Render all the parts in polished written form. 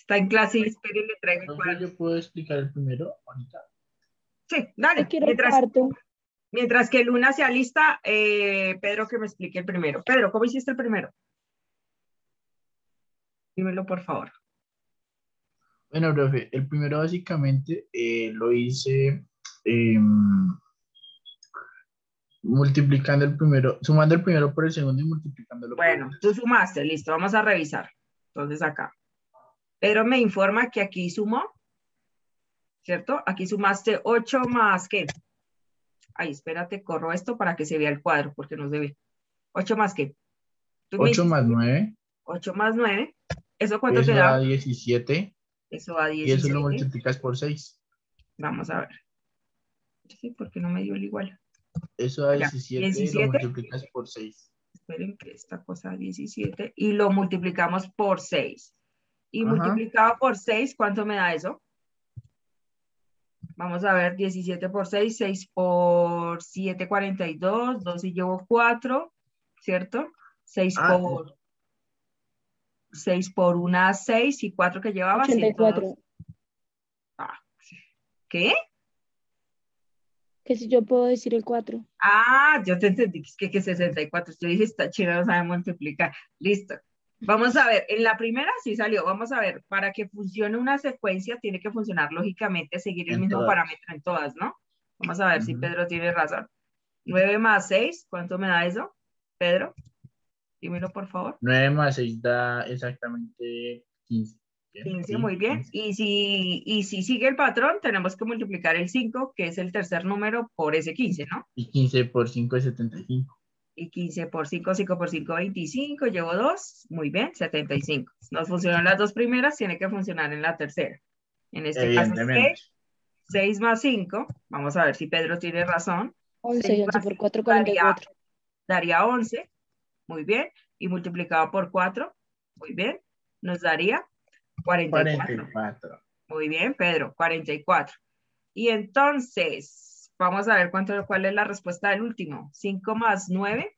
Está en clase y espere y le traigo el Profe, cuaderno. yo puedo explicar el primero ahorita. Sí, Yo dale. quiero el cuarto. Mientras que Luna sea lista, Pedro que me explique el primero. Pedro, ¿cómo hiciste el primero? Dímelo, por favor. Bueno, profe, el primero básicamente lo hice em, multiplicando el primero, sumando el primero por el segundo y multiplicándolo por el Bueno, tú tercero. sumaste, listo, vamos a revisar. Entonces acá. Pedro me informa que aquí sumó, ¿cierto? Aquí sumaste 8 más, ¿qué? Ay, espérate, corro esto para que se vea el cuadro, porque no se ve. 8 más, ¿qué? Tú me 8 dijiste más 9, 8 más 9. ¿Eso cuánto te eso da da? 17 Eso da y eso lo 17. multiplicas por 6. Vamos a ver. Sí, porque no me dio el igual. Eso da Allá, 17 y lo 17. multiplicas por 6. Esperen que esta cosa da 17. Y lo multiplicamos por 6. Y Ajá. multiplicado por 6, ¿cuánto me da eso? Vamos a ver, 17 por 6, 6 por 7, 42, 2 y llevo 4, ¿cierto? 6 Ah, por 1, 6 y 4 que llevaba, 102. 84. Ah, ¿qué? Que si yo puedo decir el 4. Ah, yo te entendí que 64. Yo dije, esta china no sabe multiplicar. Listo. Vamos a ver, en la primera sí salió. Vamos a ver, para que funcione una secuencia tiene que funcionar lógicamente, seguir el en mismo todas. parámetro en todas, ¿no? Vamos a ver si Ujú. Pedro tiene razón. 9 más 6, ¿cuánto me da eso? Pedro, dímelo por favor. 9 más 6 da exactamente 15. ¿Bien? 15, Sí, muy bien. 15. Y si sigue el patrón, tenemos que multiplicar el 5, que es el tercer número, por ese 15, ¿no? Y 15 por 5 es 75. Y 15 por 5, 5 por 5, 25, llevo 2, muy bien, 75. Nos funcionan las dos primeras, tiene que funcionar en la tercera. En este caso, Evidentemente. 6 más 5, vamos a ver si Pedro tiene razón. 11 6 y 11 más por 5 4, 44. daría 11, muy bien, y multiplicado por 4, muy bien, nos daría 44. 44. Muy bien, Pedro, 44. Y entonces, vamos a ver cuál es la respuesta del último. 5 más 9,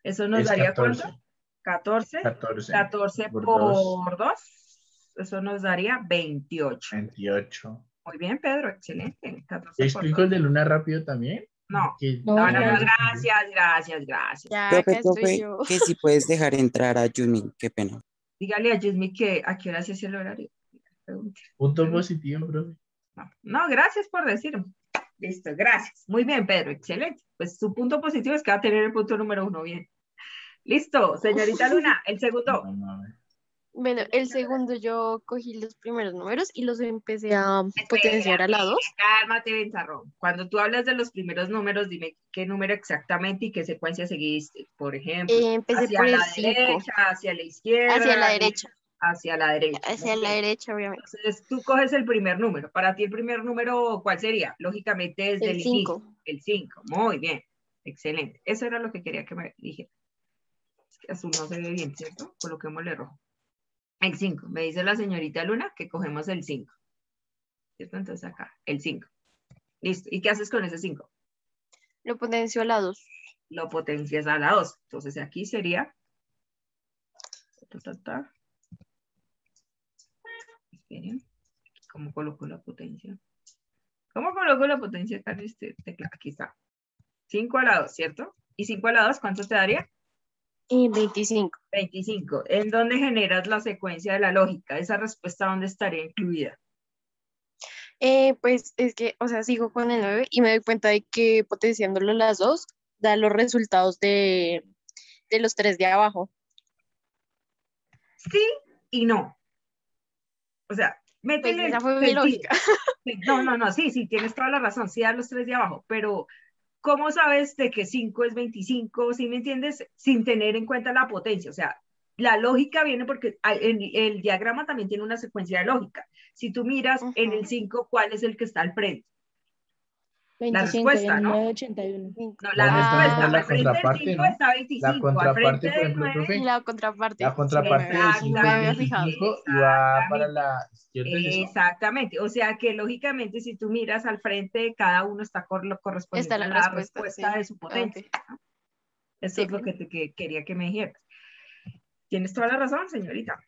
¿eso nos Es daría cuánto? 14. 14. 14 14 por 2, por 2, eso nos daría 28. 28. Muy bien, Pedro, excelente. 14 por ¿Explico 2. el de Luna rápido también? No, Que No, no, tenga no, más ya. explicación. gracias. Ya Profe, acá estoy profe, yo. que si puedes dejar entrar a Yumi, qué pena. Dígale a Yusmi que a qué hora es el horario. Pregunte. Punto positivo, profe. No, gracias por decirme. Listo, gracias. Muy bien, Pedro, excelente. Pues su punto positivo es que va a tener el punto número 1 bien. Listo, señorita Luna, el segundo. Vamos a ver. Bueno, el segundo yo cogí los primeros números y los empecé a potenciar a Espérate, la 2. cálmate, Benzarrón. Cuando tú hablas de los primeros números, dime qué número exactamente y qué secuencia seguiste. Por ejemplo, Empecé hacia por el la 5, derecha, hacia la hacia la izquierda, derecha, hacia la derecha. Muy hacia la bien. derecha, obviamente. Entonces, tú coges el primer número. Para ti, el primer número, ¿cuál sería? Lógicamente, desde El el inicio. 5. El 5. Muy bien. Excelente. Eso era lo que quería que me dijera. Es que azul no se ve bien, ¿cierto? Coloquémosle rojo. El 5. Me dice la señorita Luna que cogemos el 5. ¿Cierto? Entonces acá, el 5. Listo. ¿Y qué haces con ese 5? Lo potencio a la 2. Lo potencias a la 2. Entonces aquí sería... Esperen. ¿Cómo coloco la potencia? ¿Cómo coloco la potencia acá en este teclado? Aquí está. 5 a la 2, ¿cierto? ¿Y 5 a la 2 cuánto te daría? Y 25. 25. ¿En dónde generas la secuencia de la lógica? ¿Esa respuesta dónde estaría incluida? Pues es que, o sea, sigo con el 9 y me doy cuenta de que potenciándolo las 2 da los resultados de los 3 de abajo. Sí y no. O sea, Pues métele esa fue mi sentido. lógica. No, sí, tienes toda la razón. Sí, da los 3 de abajo, pero ¿cómo sabes de que 5 es 25? ¿Sí me entiendes? Sin tener en cuenta la potencia. O sea, la lógica viene porque el diagrama también tiene una secuencia de lógica. Si tú miras en el 5, ¿cuál es el que está al frente? La 25 y en respuesta, el ¿no? 9, 81. No, la Bueno, entonces respuesta. no es Al la frente del contraparte, 5 ¿no? está La 25, al frente contraparte, por del ejemplo, 9, Y profe, la contraparte, la sí, contraparte de no 5 me es había fijado. 25 y va para exactamente. la izquierda, ¿es eso? Exactamente. O sea que lógicamente si tú miras al frente de cada uno está Está correspondiente a la la respuesta, respuesta sí. de su Ok, potencia, ¿no? Eso sí. es lo que quería que me dijeras. Tienes toda la razón, señorita.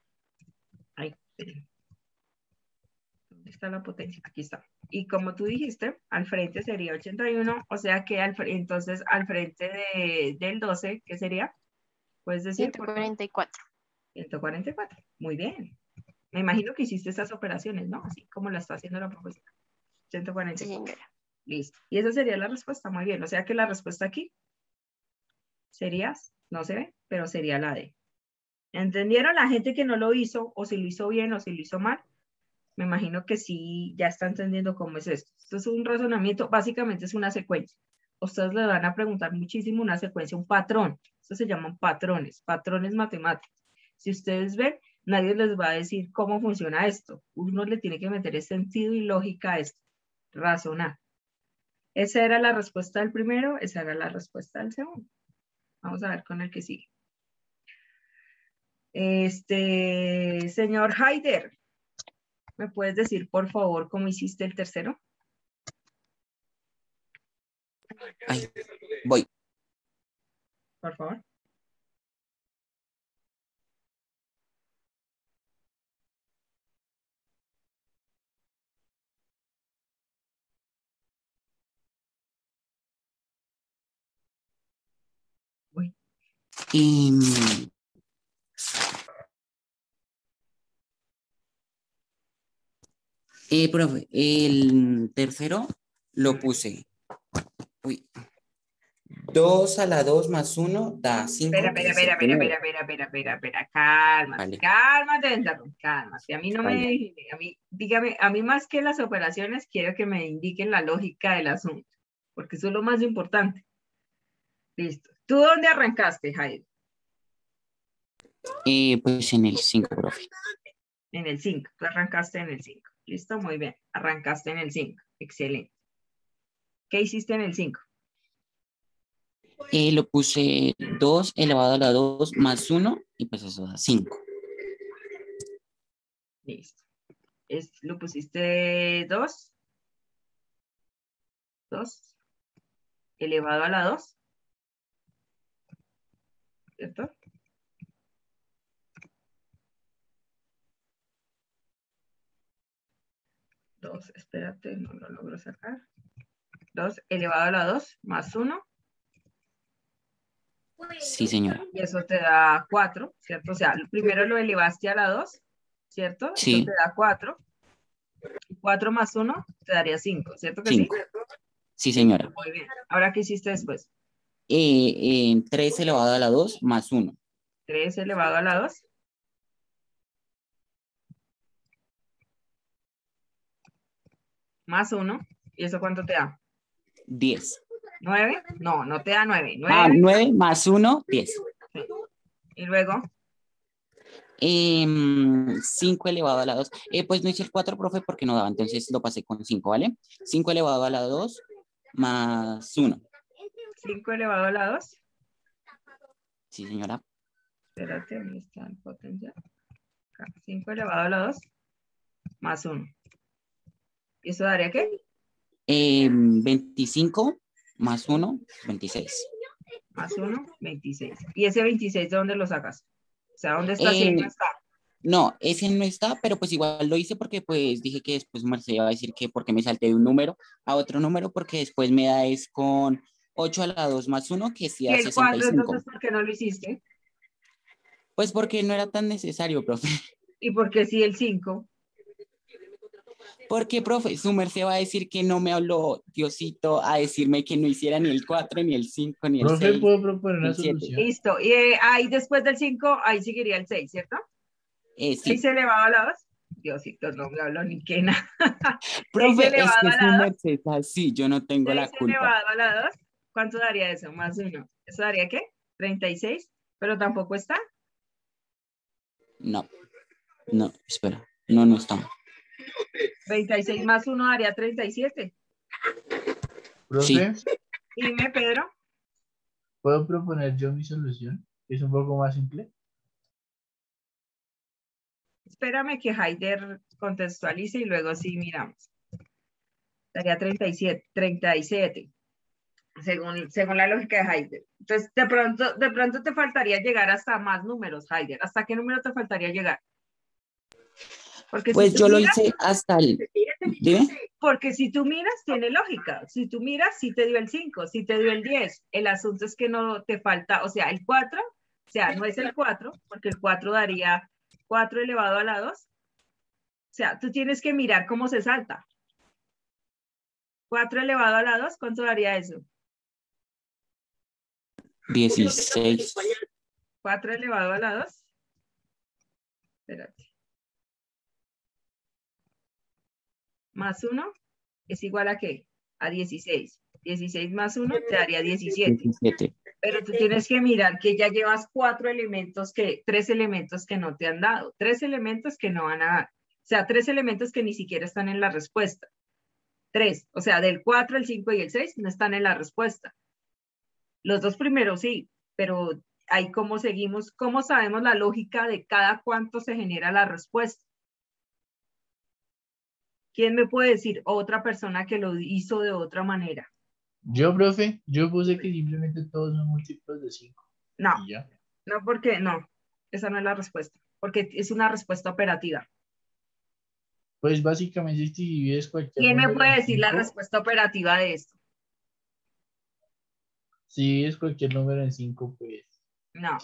¿Dónde está la potencia? Aquí está. Y como tú dijiste, al frente sería 81, o sea que entonces al frente del 12, ¿qué sería? Puedes decir, por favor. 144. 144. Muy bien. Me imagino que hiciste esas operaciones, ¿no? Así como la está haciendo la profesora. Sí, 144. señora. Listo. Y esa sería la respuesta. Muy bien. O sea que la respuesta aquí sería, no se ve, pero sería la D. ¿Entendieron? La gente que no lo hizo, o si lo hizo bien o si lo hizo mal, me imagino que sí, ya está entendiendo cómo es esto. Esto es un razonamiento, básicamente es una secuencia. Ustedes le van a preguntar muchísimo una secuencia, un patrón. Esto se llaman patrones, patrones matemáticos. Si ustedes ven, nadie les va a decir cómo funciona esto. Uno le tiene que meter sentido y lógica a esto, razonar. Esa era la respuesta del primero, esa era la respuesta del segundo. Vamos a ver con el que sigue. Señor Haider, ¿me puedes decir, por favor, cómo hiciste el tercero? Ay, voy. Por favor. Uy, Em, profe, el tercero lo puse. Uy, 2 a la 2 más 1 da 5, espera, que espera, es el espera, espera, primero. espera, espera, espera, espera, cálmate, Vale, cálmate, Benjamín, cálmate. A mí no vaya. me, a mí, dígame, a mí más que las operaciones, quiero que me indiquen la lógica del asunto, porque eso es lo más importante. Listo. ¿Tú dónde arrancaste, Jairo? Pues en el 5, profe. En el 5. Tú arrancaste en el 5. Listo, muy bien. Arrancaste en el 5. Excelente. ¿Qué hiciste en el 5? Lo puse 2 elevado a la 2 más 1 y pues eso da 5. Listo. Lo pusiste 2. 2 elevado a la 2. ¿Cierto? Dos, espérate, no lo logro sacar. 2 elevado a la 2 más 1. Sí, señora. Y eso te da 4, ¿cierto? O sea, primero lo elevaste a la 2, ¿cierto? Eso te Sí, da 4. 4 más 1 te daría 5, ¿cierto que sí? 5. Sí, Listo, señora. muy bien. Ahora, ¿qué hiciste después? 3 elevado a la 2 más 1. 3 elevado a la 2. Más 1. ¿Y eso cuánto te da? 10. ¿9? No, no te da 9. Ah, 9. 9 más 1, 10. Sí. Y luego, 5 elevado a la 2. Pues no hice el 4, profe, porque no daba, entonces lo pasé con 5, ¿vale? 5 elevado a la 2 más 1. 5 elevado a la 2. Sí, señora. Espérate, ¿dónde está el potencial? 5 elevado a la 2 más 1. ¿Y eso daría qué? 25 más 1, 26. Más 1, 26. ¿Y ese 26 de dónde lo sacas? O sea, ¿dónde está si ahí no Eh, está? no, ese no está, pero pues igual lo hice porque pues dije que después Marcela iba a decir que porque me salté de un número a otro número, porque después me da es con 8 a la 2 más 1, que sí ¿Y da el 4 entonces 65. por qué no lo hiciste? Pues porque no era tan necesario, profe. ¿Y por qué sí el 5? Porque, profe, su merced va a decir que no me habló Diosito a decirme que no hiciera ni el 4 ni el 5 ni el Profe, 6 ¿puedo proponer ni una el 7. solución? Listo. Y ahí después del 5, ahí seguiría el 6, ¿cierto? 6 Sí. elevado a la 2. Diosito, no me hablo ni qué nada. 6 Profe, es elevado que a su la 2. merced es así, yo no tengo 6 la culpa. elevado a la 2. ¿Cuánto daría eso? Más 1. ¿Eso daría qué? 36. Pero tampoco está. No, no, espera. No, no está. 36 más 1 daría 37. Sí. Profe, Dime, Pedro. ¿puedo proponer yo mi solución? Es un poco más simple. Espérame que Haider contextualice y luego sí miramos. Daría 37. 37. Según la lógica de Haider. Entonces, de pronto te faltaría llegar hasta más números, Haider. ¿Hasta qué número te faltaría llegar? Porque Pues si tú yo lo miras, hice hasta el... Dime. porque si tú miras, tiene lógica. Si tú miras, sí te dio el 5, sí te dio el 10. El asunto es que no te falta, o sea, el 4, o sea, no es el 4, porque el 4 daría 4 elevado a la 2. O sea, tú tienes que mirar cómo se salta. 4 elevado a la 2, ¿cuánto daría eso? 16. 4 elevado a la 2. Espérate. Más 1 es igual a ¿qué? A 16. 16 más 1 te daría 17. 17. Pero tú tienes que mirar que ya llevas 3 elementos que no te han dado. 3 elementos que no van a dar. O sea, 3 elementos que ni siquiera están en la respuesta. 3. O sea, del 4, el 5 y el 6 no están en la respuesta. Los dos primeros sí, pero ahí cómo seguimos, cómo sabemos la lógica de cada cuánto se genera la respuesta. ¿Quién me puede decir otra persona que lo hizo de otra manera? Yo, profe, yo puse que simplemente todos son múltiplos de 5. No, Y ya. no, porque no, esa no es la respuesta, porque es una respuesta operativa. Pues básicamente si divides cualquier ¿Quién me número puede en decir la 5, respuesta operativa de esto? si divides cualquier número en 5, pues No,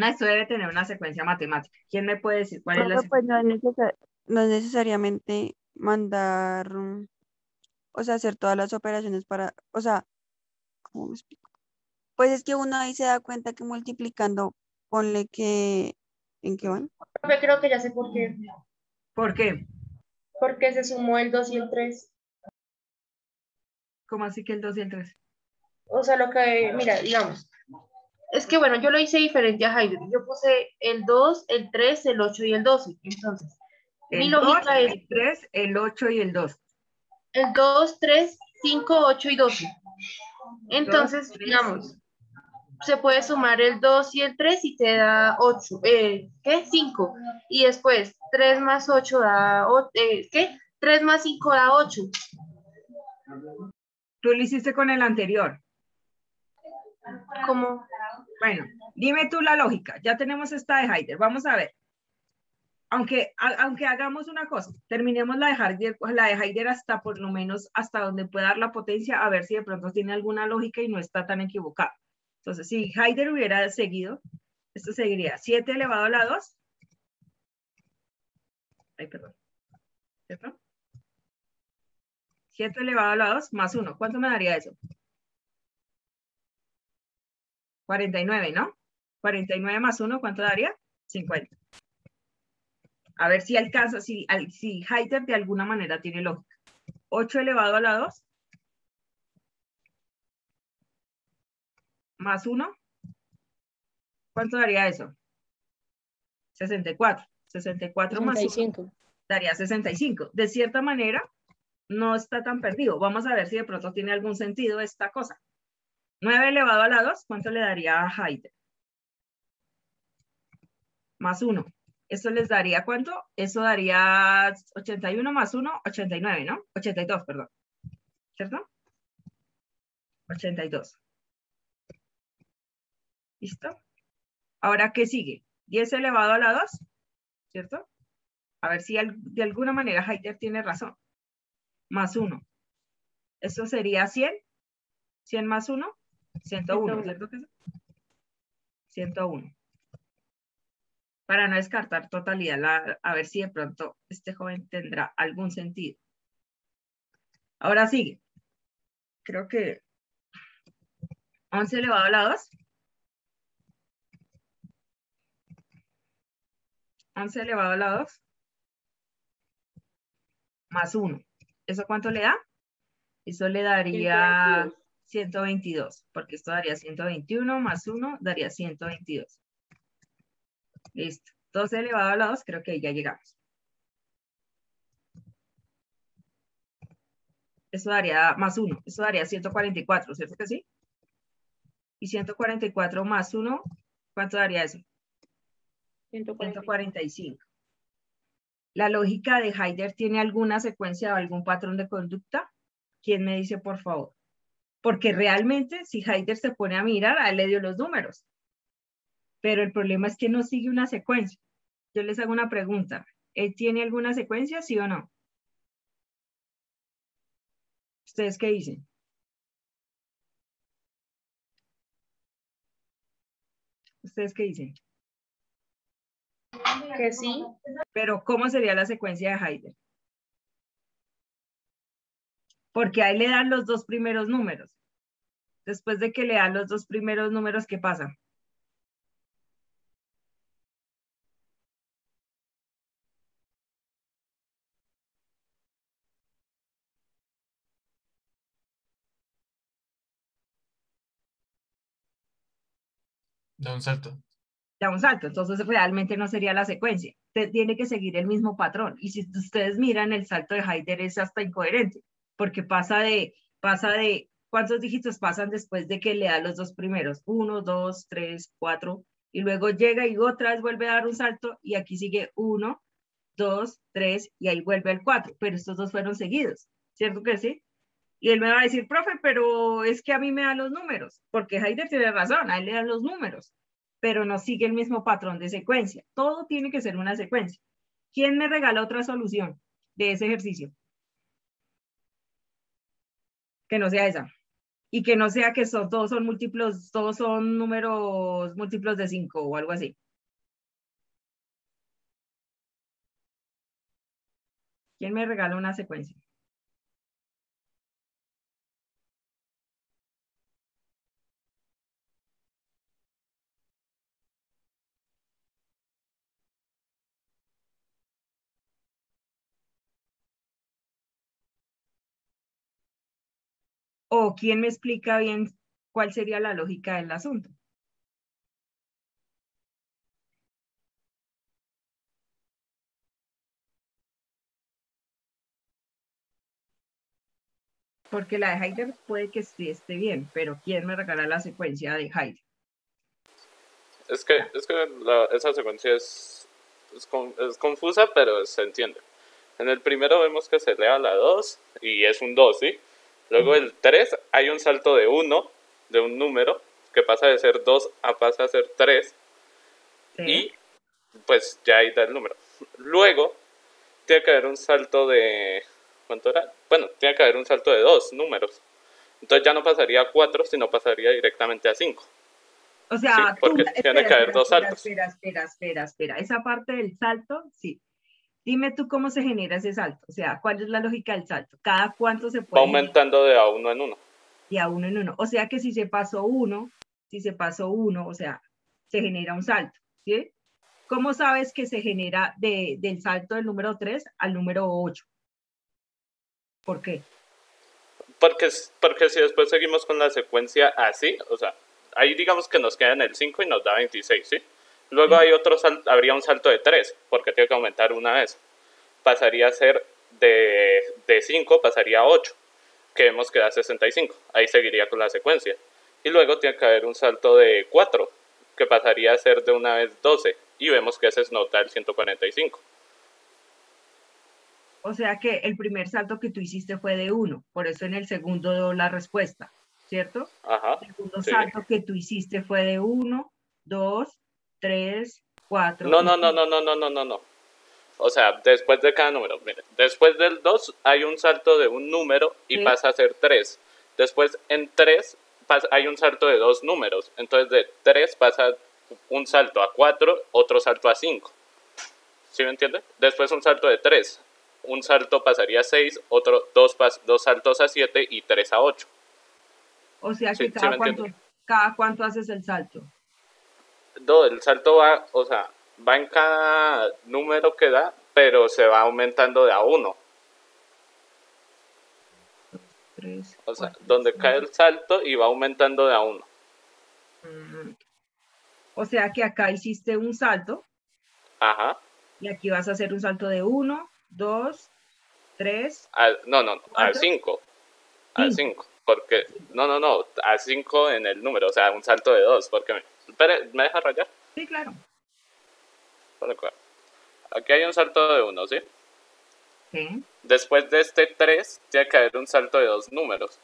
esto debe tener una secuencia matemática. ¿Quién me puede decir cuál es la Profe, pues secuencia? no es necesariamente mandar, o sea, hacer todas las operaciones para, o sea, ¿cómo me explico? Pues es que uno ahí se da cuenta que multiplicando, ponle que, ¿en qué van? Profe, creo que ya sé por qué. ¿Por qué? Porque se sumó el 2 y el 3. ¿Cómo así que el 2 y el 3? O sea, lo que, mira, digamos. Es que bueno, yo lo hice diferente a Jaime. Yo puse el 2, el 3, el 8 y el 12. Entonces, mi El 2, lógica es el 3, el 8 y el 2. el 2, 3, 5, 8 y 12. 2, Entonces, 3. digamos, se puede sumar el 2 y el 3 y te da 8. ¿Qué? 5. Y después 3 más 8 da, ¿qué? 3 más 5 da 8. Tú lo hiciste con el anterior. ¿Cómo? Bueno, dime tú la lógica. Ya tenemos esta de Heider. Vamos a ver. Aunque hagamos una cosa, terminemos la de Heider hasta por lo menos hasta donde pueda dar la potencia, a ver si de pronto tiene alguna lógica y no está tan equivocado. Entonces, si Heider hubiera seguido, esto seguiría 7 elevado a la 2. Ay, perdón. ¿Cierto? 7 elevado a la 2 más 1. ¿Cuánto me daría eso? 49, ¿no? 49 más 1, ¿cuánto daría? 50. A ver si alcanza, si Heider de alguna manera tiene lógica. 8 elevado a la 2 más 1. ¿Cuánto daría eso? 64. 64 más 1 65. daría 65. De cierta manera, no está tan perdido. Vamos a ver si de pronto tiene algún sentido esta cosa. 9 elevado a la 2, ¿cuánto le daría a Heider? Más 1. ¿Eso les daría cuánto? Eso daría 81 más 1, 89, ¿no? 82, perdón. ¿Cierto? 82. ¿Listo? Ahora, ¿qué sigue? 10 elevado a la 2, ¿cierto? A ver si de alguna manera Heider tiene razón. Más 1. Eso sería 100. 100 más 1, 101, ¿cierto que sí? 101. Para no descartar totalidad, a ver si de pronto este joven tendrá algún sentido. Ahora sigue. Creo que 11 elevado a la 2. 11 elevado a la 2. Más 1. ¿Eso cuánto le da? Eso le daría 122, porque esto daría 121 más 1 daría 122. Listo. 12 elevado a la 2, creo que ya llegamos. Eso daría más 1, eso daría 144, ¿cierto que sí? Y 144 más 1, ¿cuánto daría eso? 145. ¿La lógica de Heider tiene alguna secuencia o algún patrón de conducta? ¿Quién me dice, por favor? Porque realmente, si Heider se pone a mirar, a él le dio los números. Pero el problema es que no sigue una secuencia. Yo les hago una pregunta. ¿Tiene alguna secuencia, sí o no? ¿Ustedes qué dicen? ¿Ustedes qué dicen? Que sí. Pero, ¿cómo sería la secuencia de Heider? Porque ahí le dan los dos primeros números. Después de que le dan los dos primeros números, ¿qué pasa? Da un salto. Da un salto, entonces realmente no sería la secuencia. Tiene que seguir el mismo patrón. Y si ustedes miran, el salto de Heider es hasta incoherente, porque ¿cuántos dígitos pasan después de que le da los dos primeros? 1, 2, 3, 4, y luego llega y otra vez vuelve a dar un salto, y aquí sigue 1, 2, 3, y ahí vuelve al 4, pero estos dos fueron seguidos, ¿cierto que sí? Y él me va a decir, profe, pero es que a mí me dan los números, porque Heider tiene razón, a él le dan los números, pero no sigue el mismo patrón de secuencia. Todo tiene que ser una secuencia. ¿Quién me regala otra solución de ese ejercicio? Que no sea esa. Y que no sea que todos son múltiplos, todos son números múltiplos de 5 o algo así. ¿Quién me regala una secuencia? ¿O quién me explica bien cuál sería la lógica del asunto? Porque la de Heider puede que esté bien, pero ¿quién me regala la secuencia de Heider? Es que esa secuencia es confusa, pero se entiende. En el primero vemos que se eleva la 2 y es un 2, ¿sí? Luego el 3 hay un salto de 1, de un número, que pasa de ser 2 a pasa a ser 3. ¿Sí? Y pues ya ahí da el número. Luego tiene que haber un salto de... ¿Cuánto era? Bueno, tiene que haber un salto de 2 números. Entonces ya no pasaría a 4, sino pasaría directamente a 5. O sea, Sí, porque tiene que haber dos saltos. Espera. Esa parte del salto, sí. Dime tú cómo se genera ese salto. O sea, ¿cuál es la lógica del salto? ¿Cada cuánto se Va puede aumentando de a uno en uno. de a uno en uno? O sea que si se pasó uno, o sea, se genera un salto, ¿sí? ¿Cómo sabes que se genera del salto del número 3 al número 8? ¿Por qué? Porque si después seguimos con la secuencia así, o sea, ahí digamos que nos queda en el 5 y nos da 26, ¿sí? Luego hay habría un salto de 3, porque tiene que aumentar una vez. Pasaría a ser de 5, pasaría a 8, que vemos que da 65. Ahí seguiría con la secuencia. Y luego tiene que haber un salto de 4, que pasaría a ser de una vez 12, y vemos que ese es nota del 145. O sea que el primer salto que tú hiciste fue de 1, por eso en el segundo la respuesta, ¿cierto? Ajá. El segundo Sí. salto que tú hiciste fue de 1, 2, 3, 4. No. O sea, después de cada número. Mire, después del 2 hay un salto de un número y ¿Sí? pasa a ser 3. Después en 3 hay un salto de 2 números. Entonces de 3 pasa un salto a 4, otro salto a 5. ¿Sí me entiende? Después un salto de 3. Un salto pasaría a 6, otro 2 saltos a 7 y 3 a 8. O sea que ¿Sí me entiende? cada cuánto haces el salto. No, el salto va, o sea, va en cada número que da, pero se va aumentando de a 1. 3, O sea, 4, donde 5. cae el salto y va aumentando de a 1. O sea que acá hiciste un salto. Ajá. Y aquí vas a hacer un salto de 1, 2, 3. No, al 4, 5. Al 5. Porque, no, al 5 en el número, o sea, un salto de 2. Porque, espere, ¿me deja rayar? Sí, claro. Aquí hay un salto de 1, ¿sí? Sí. Después de este 3, tiene que haber un salto de 2 números,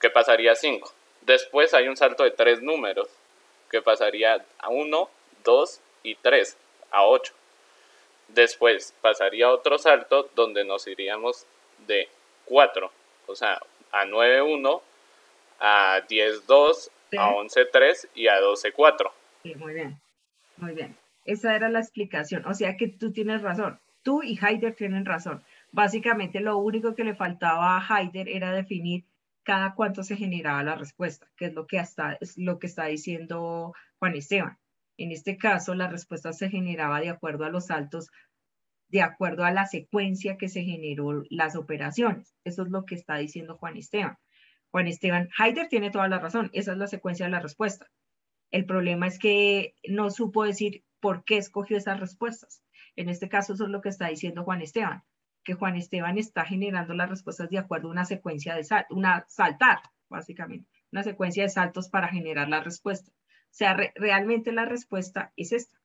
que pasaría a 5. Después hay un salto de 3 números, que pasaría a 1, 2 y 3, a 8. Después pasaría otro salto donde nos iríamos de 4, o sea, a 9-1, a 10-2, Sí. a 11-3 y a 12-4. Sí, muy bien, muy bien. Esa era la explicación. O sea que tú tienes razón. Tú y Haider tienen razón. Básicamente lo único que le faltaba a Haider era definir cada cuánto se generaba la respuesta, que es lo que está diciendo Juan Esteban. En este caso, la respuesta se generaba de acuerdo a los saltos, de acuerdo a la secuencia que se generó las operaciones. Eso es lo que está diciendo Juan Esteban. Juan Esteban, Haider tiene toda la razón. Esa es la secuencia de la respuesta. El problema es que no supo decir por qué escogió esas respuestas. En este caso, eso es lo que está diciendo Juan Esteban, que Juan Esteban está generando las respuestas de acuerdo a una secuencia de saltar, básicamente, una secuencia de saltos para generar la respuesta. O sea, realmente la respuesta es esta,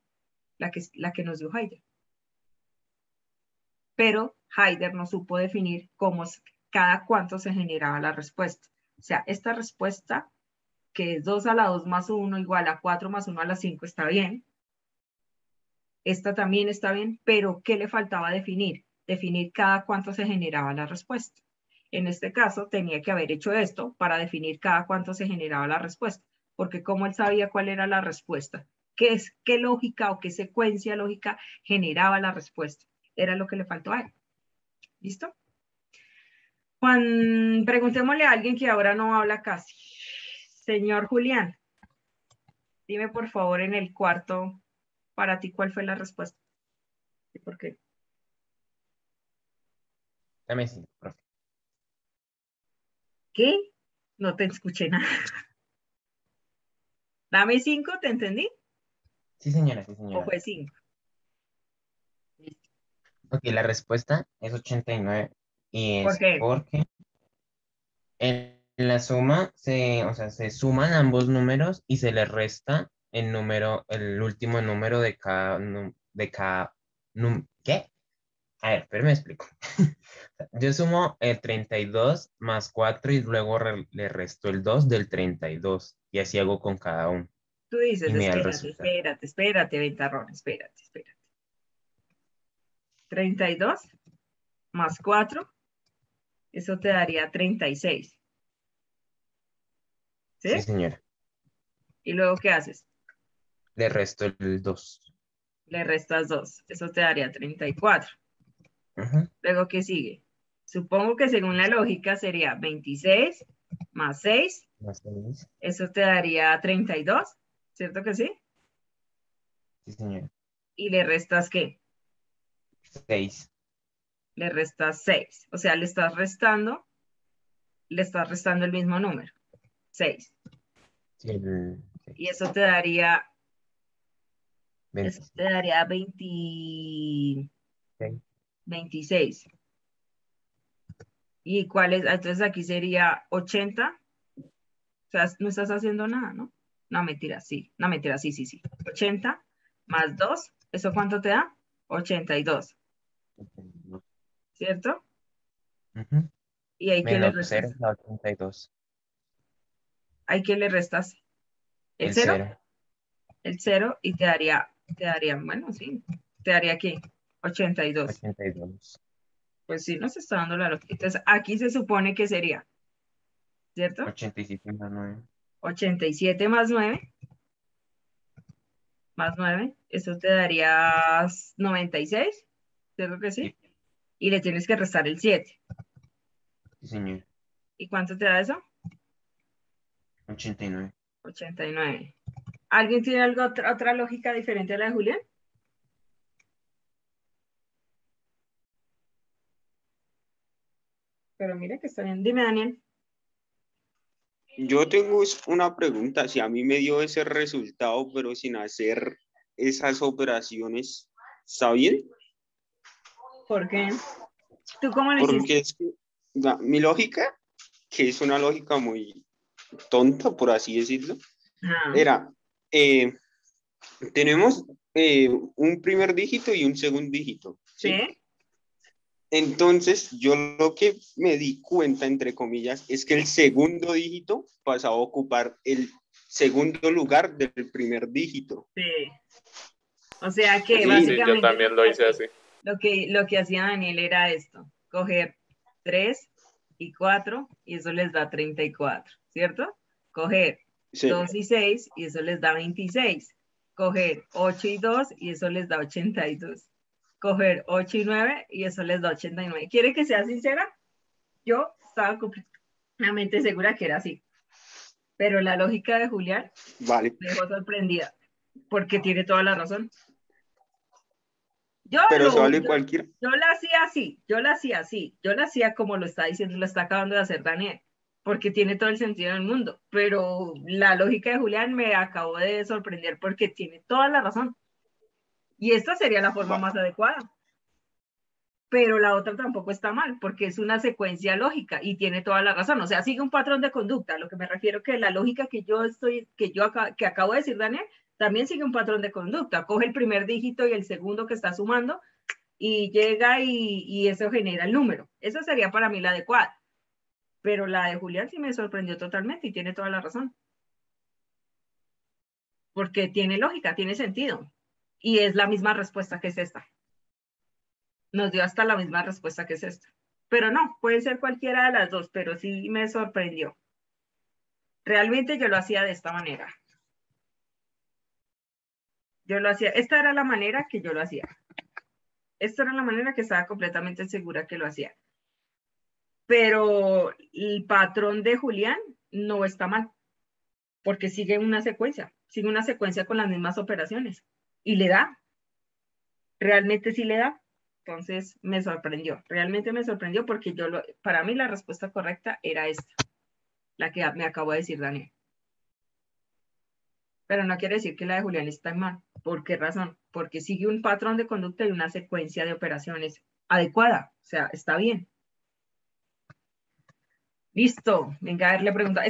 la que nos dio Haider. Pero Haider no supo definir cada cuánto se generaba la respuesta. O sea, esta respuesta, que es 2 a la 2 más 1 igual a 4 más 1 a la 5, está bien. Esta también está bien, pero ¿qué le faltaba definir? Definir cada cuánto se generaba la respuesta. En este caso, tenía que haber hecho esto para definir cada cuánto se generaba la respuesta, porque como él sabía cuál era la respuesta, qué lógica o qué secuencia lógica generaba la respuesta, era lo que le faltó a él. ¿Listo? Juan, preguntémosle a alguien que ahora no habla casi. Señor Julián, dime por favor en el cuarto, para ti, ¿cuál fue la respuesta? ¿Y por qué? Dame 5, profe. ¿Qué? No te escuché nada. Dame 5, ¿te entendí? Sí, señora, sí, ¿O señora. fue 5? Ok, la respuesta es 89 y ¿Por es qué? porque en la suma o sea, se suman ambos números y se le resta el último número de cada, ¿qué? A ver, pero me explico. Yo sumo el 32 más 4 y luego le resto el 2 del 32 y así hago con cada uno Tú dices, y me da el espérate, resultado. espérate, Ventarrón, espérate. 32 más 4, eso te daría 36. ¿Sí? Sí, señora. ¿Y luego qué haces? Le resto el 2. Le restas 2, eso te daría 34. Ajá. Luego, ¿qué sigue? Supongo que según la lógica sería 26 más 6, Más 6. eso te daría 32, ¿cierto que sí? Sí, señora. ¿Y le restas qué? 6. Le restas 6, o sea, le estás restando el mismo número, 6. Sí, el Y eso te daría 26. 26. ¿Y cuál es? Entonces aquí sería 80. O sea, no estás haciendo nada, ¿no? No, mentira, sí. No, mentira, sí. 80 más 2, ¿eso cuánto te da? 82, ¿cierto? Ujú. ¿Y ahí qué le Menos restas? 0 da 82. ¿Ahí qué le restas? ¿El El 0? 0. El 0 y te daría, bueno, sí, te daría aquí 82. 82. Pues sí, nos está dando la lógica. Entonces, aquí se supone que sería, ¿cierto? 87 más 9. 87 más 9, eso te daría 96, ¿cierto que sí? Sí, Y le tienes que restar el 7. sí, señor. ¿Y cuánto te da eso? 89. 89. ¿Alguien tiene otra lógica diferente a la de Julián? Pero mira que está bien. Dime, Daniel. Yo tengo una pregunta. Si a mí me dio ese resultado, pero sin hacer esas operaciones, ¿está bien? ¿Por qué? ¿Tú cómo lo hiciste? Porque es que mi lógica, que es una lógica muy tonta, por así decirlo, era, tenemos un primer dígito y un segundo dígito, ¿sí? ¿Sí? Entonces, yo lo que me di cuenta, entre comillas, es que el segundo dígito pasaba a ocupar el segundo lugar del primer dígito. Sí. O sea que Sí, Sí, básicamente yo también lo hice así. lo que hacía Daniel era esto, coger 3 y 4 y eso les da 34, ¿cierto? Coger Sí. 2 y 6 y eso les da 26. Coger 8 y 2 y eso les da 82. Coger 8 y 9 y eso les da 89. ¿Quiere que sea sincera? Yo estaba completamente segura que era así. Pero la lógica de Julián Vale. me dejó sorprendida porque tiene toda la razón. Yo Pero se lo, vale yo, cualquiera. yo la hacía así, yo la hacía como lo está diciendo, lo está acabando de hacer Daniel, porque tiene todo el sentido del mundo, pero la lógica de Julián me acabó de sorprender porque tiene toda la razón. Y esta sería la forma más adecuada. Pero la otra tampoco está mal, porque es una secuencia lógica y tiene toda la razón. O sea, sigue un patrón de conducta. Lo que me refiero que la lógica que acabo de decir, Daniel, también sigue un patrón de conducta. Coge el primer dígito y el segundo que está sumando y llega y eso genera el número. Esa sería para mí la adecuada. Pero la de Julián sí me sorprendió totalmente y tiene toda la razón. Porque tiene lógica, tiene sentido. Y es la misma respuesta que es esta. Nos dio hasta la misma respuesta que es esta. Pero no, puede ser cualquiera de las dos, pero sí me sorprendió. Realmente yo lo hacía de esta manera. Yo lo hacía, esta era la manera que yo lo hacía. Esta era la manera que estaba completamente segura que lo hacía. Pero el patrón de Julián no está mal, porque sigue una secuencia con las mismas operaciones. Y le da, realmente sí le da. Entonces me sorprendió, realmente me sorprendió porque para mí la respuesta correcta era esta, la que me acabo de decir Daniel. Pero no quiere decir que la de Julián está mal. ¿Por qué razón? Porque sigue un patrón de conducta y una secuencia de operaciones adecuada, o sea, está bien. Listo, venga, a ver, le pregunto.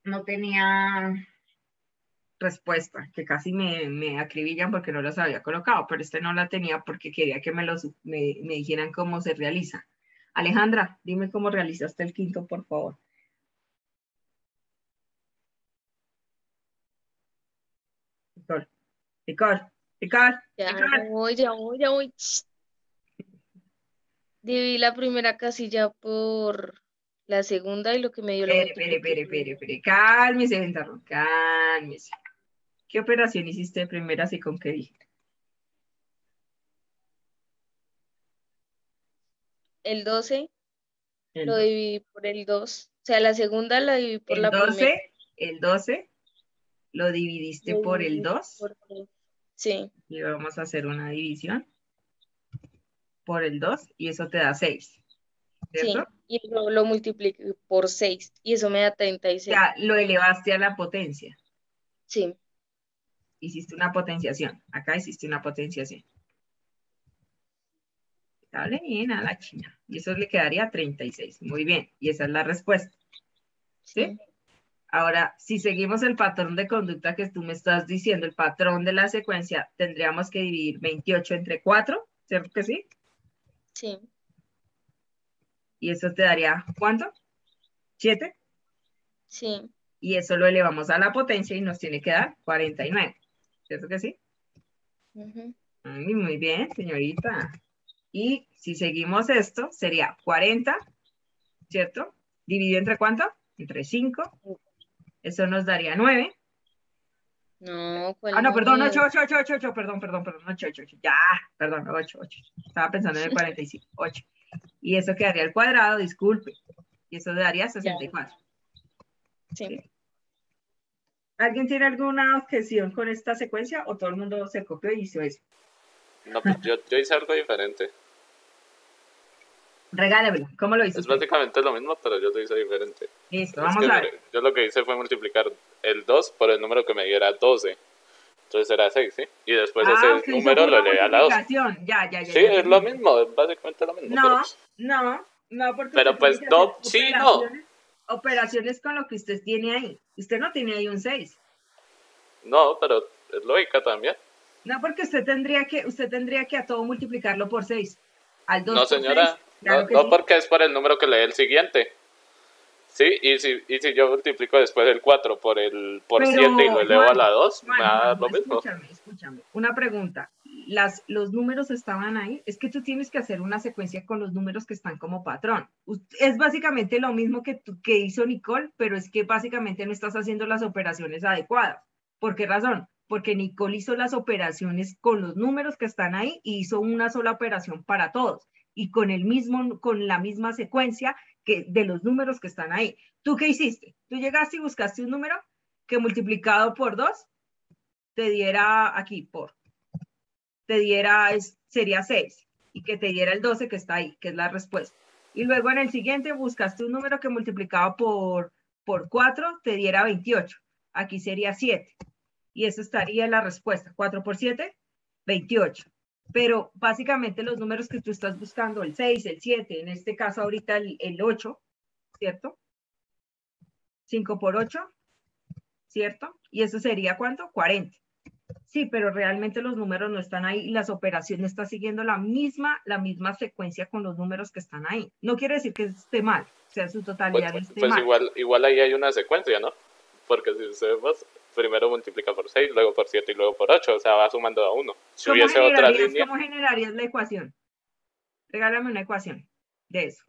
No tenía respuesta, que casi me acribillan porque no los había colocado, pero no la tenía porque quería que me dijeran cómo se realiza. Alejandra, dime cómo realizaste el quinto, por favor. Nicole. Ya voy. Dividí la primera casilla por la segunda y lo que me dio lo multipliqué. Espere. Cálmese, Ventarrón, cálmese. ¿Qué operación hiciste de primeras y con qué dígito? El 12 El lo 12. dividí por el 2. O sea, la segunda la dividí por la primera. El 12 lo dividiste Lo por el dividí 2. por 3. Sí. Y vamos a hacer una división por el 2 y eso te da 6. ¿Cierto? Sí, y luego lo multipliqué por 6 y eso me da 36. Ya lo elevaste a la potencia. Sí. Hiciste una potenciación. Acá hiciste una potenciación. Dale bien a la china. Y eso le quedaría 36. Muy bien. Y esa es la respuesta. ¿Sí? Ahora, si seguimos el patrón de conducta que tú me estás diciendo, el patrón de la secuencia, tendríamos que dividir 28 entre 4, ¿cierto que sí? Sí. Y eso te daría, ¿cuánto? ¿7? Sí. Y eso lo elevamos a la potencia y nos tiene que dar 49, ¿cierto que sí? Muy bien, señorita. Y si seguimos esto, sería 40, ¿cierto? ¿Dividido entre cuánto? Entre 5. Eso nos daría 9. No, Ah, no, perdón, 8, perdón, 8. Ya, perdón, 8. Estaba pensando en el 45, 8. Y eso quedaría al cuadrado, disculpe. Y eso daría 64. Sí. ¿Alguien tiene alguna objeción con esta secuencia o todo el mundo se copió y hizo eso? No, pues yo hice algo diferente. Regálemelo, ¿cómo lo hizo Es usted? básicamente lo mismo, pero yo lo hice diferente. Listo, vamos a ver. Yo lo que hice fue multiplicar el 2 por el número que me diera 12. Entonces era 6, ¿sí? Y después ese número lo elevé a la 2. Ya. Sí, es lo mismo, básicamente lo mismo. No, porque pero pues no, sí, no. Operaciones con lo que usted tiene ahí. Usted no tiene ahí un 6. No, pero es lógica también. No, porque usted tendría que a todo multiplicarlo por 6. Al 2 no, por señora, 6. Claro no sí. porque es por el número que lee el siguiente. Sí, y si yo multiplico después el 4 por 7 y lo elevo Juan, a la 2, me Juan, va a dar Juan, lo mismo. escúchame. Una pregunta. Los números estaban ahí. Es que tú tienes que hacer una secuencia con los números que están como patrón. Es básicamente lo mismo que hizo Nicole, pero es que básicamente no estás haciendo las operaciones adecuadas. ¿Por qué razón? Porque Nicole hizo las operaciones con los números que están ahí y hizo una sola operación para todos y con la misma secuencia de los números que están ahí. ¿Tú qué hiciste? Tú llegaste y buscaste un número que multiplicado por 2 te diera aquí, sería 6 y que te diera el 12 que está ahí, que es la respuesta. Y luego en el siguiente buscaste un número que multiplicado por 4 te diera 28. Aquí sería 7. Y eso estaría en la respuesta. 4 por 7, 28. Pero básicamente los números que tú estás buscando, el 6, el 7, en este caso ahorita el 8, ¿cierto? 5 por 8, ¿cierto? Y eso sería ¿cuánto? 40. Sí, pero realmente los números no están ahí y las operaciones están siguiendo la misma secuencia con los números que están ahí. No quiere decir que esté mal, o sea, su totalidad esté Pues mal. igual ahí hay una secuencia, ¿no? Porque si vemos, primero multiplica por 6, luego por 7 y luego por 8, o sea, va sumando a 1. Si hubiese otra línea... ¿Cómo generarías la ecuación? Regálame una ecuación de eso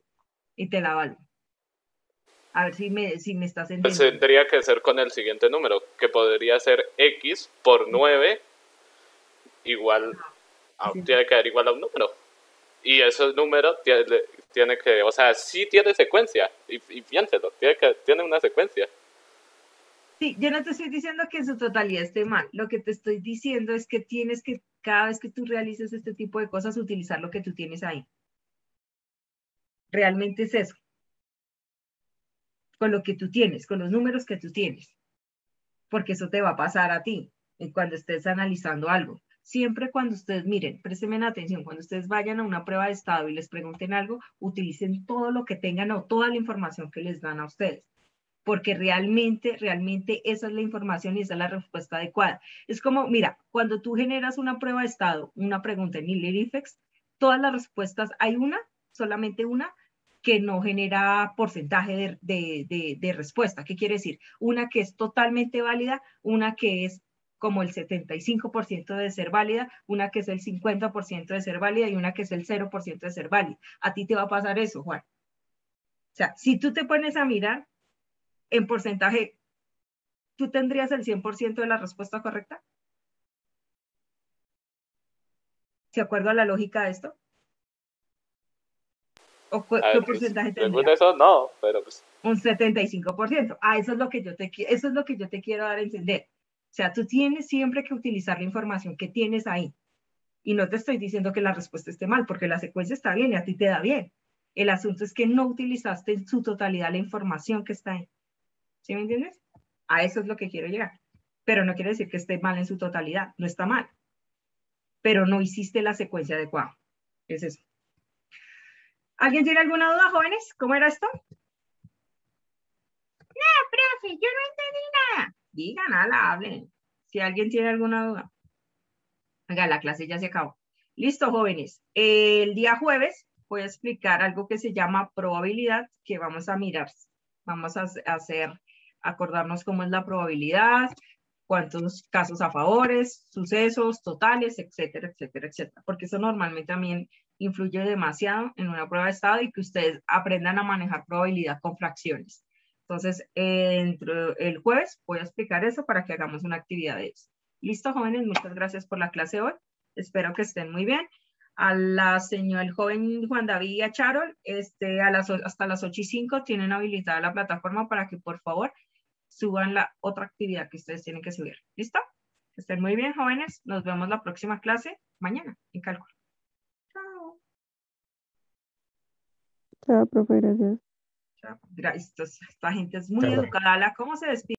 y te la valgo. A ver si me estás entendiendo. Pues tendría que ser con el siguiente número, que podría ser x por 9 igual, tiene que dar igual a un número. Y ese número tiene que, o sea, sí tiene secuencia, y piénselo, tiene una secuencia. Sí, yo no te estoy diciendo que en su totalidad esté mal. Lo que te estoy diciendo es que tienes que, cada vez que tú realices este tipo de cosas, utilizar lo que tú tienes ahí. Realmente es eso. Con lo que tú tienes, con los números que tú tienes. Porque eso te va a pasar a ti cuando estés analizando algo. Siempre cuando ustedes, miren, préstenme atención, cuando ustedes vayan a una prueba de estado y les pregunten algo, utilicen todo lo que tengan o toda la información que les dan a ustedes. Porque realmente esa es la información y esa es la respuesta adecuada. Es como, mira, cuando tú generas una prueba de estado, una pregunta en IFEX, todas las respuestas, hay solamente una, que no genera porcentaje de respuesta. ¿Qué quiere decir? Una que es totalmente válida, una que es como el 75% de ser válida, una que es el 50% de ser válida y una que es el 0% de ser válida. A ti te va a pasar eso, Juan. O sea, si tú te pones a mirar, en porcentaje, ¿tú tendrías el 100% de la respuesta correcta? ¿De acuerdo a la lógica de esto? ¿O qué porcentaje tendrías? Según eso, no, pero pues... Un 75%. Eso es lo que yo te quiero dar a entender. O sea, tú tienes siempre que utilizar la información que tienes ahí. Y no te estoy diciendo que la respuesta esté mal, porque la secuencia está bien y a ti te da bien. El asunto es que no utilizaste en su totalidad la información que está ahí. ¿Sí me entiendes? A eso es lo que quiero llegar. Pero no quiere decir que esté mal en su totalidad. No está mal. Pero no hiciste la secuencia adecuada. Es eso. ¿Alguien tiene alguna duda, jóvenes? ¿Cómo era esto? No, profe, yo no entendí nada. Digan, hablen. Si alguien tiene alguna duda. Venga, la clase ya se acabó. Listo, jóvenes. El día jueves voy a explicar algo que se llama probabilidad, que vamos a mirar. Vamos a acordarnos cómo es la probabilidad, cuántos casos a favores, sucesos, totales, etcétera, etcétera, etcétera. Porque eso normalmente también influye demasiado en una prueba de estado y que ustedes aprendan a manejar probabilidad con fracciones. Entonces, el jueves voy a explicar eso para que hagamos una actividad de eso. Listo, jóvenes, muchas gracias por la clase hoy. Espero que estén muy bien. El joven Juan David y a Charol, hasta las 8:05 tienen habilitada la plataforma para que por favor suban la otra actividad que ustedes tienen que subir. ¿Listo? Que estén muy bien, jóvenes. Nos vemos la próxima clase mañana en cálculo. Chao. Chao, profe, gracias. Chao. Gracias. Esta gente es muy educada. ¿Cómo se despide?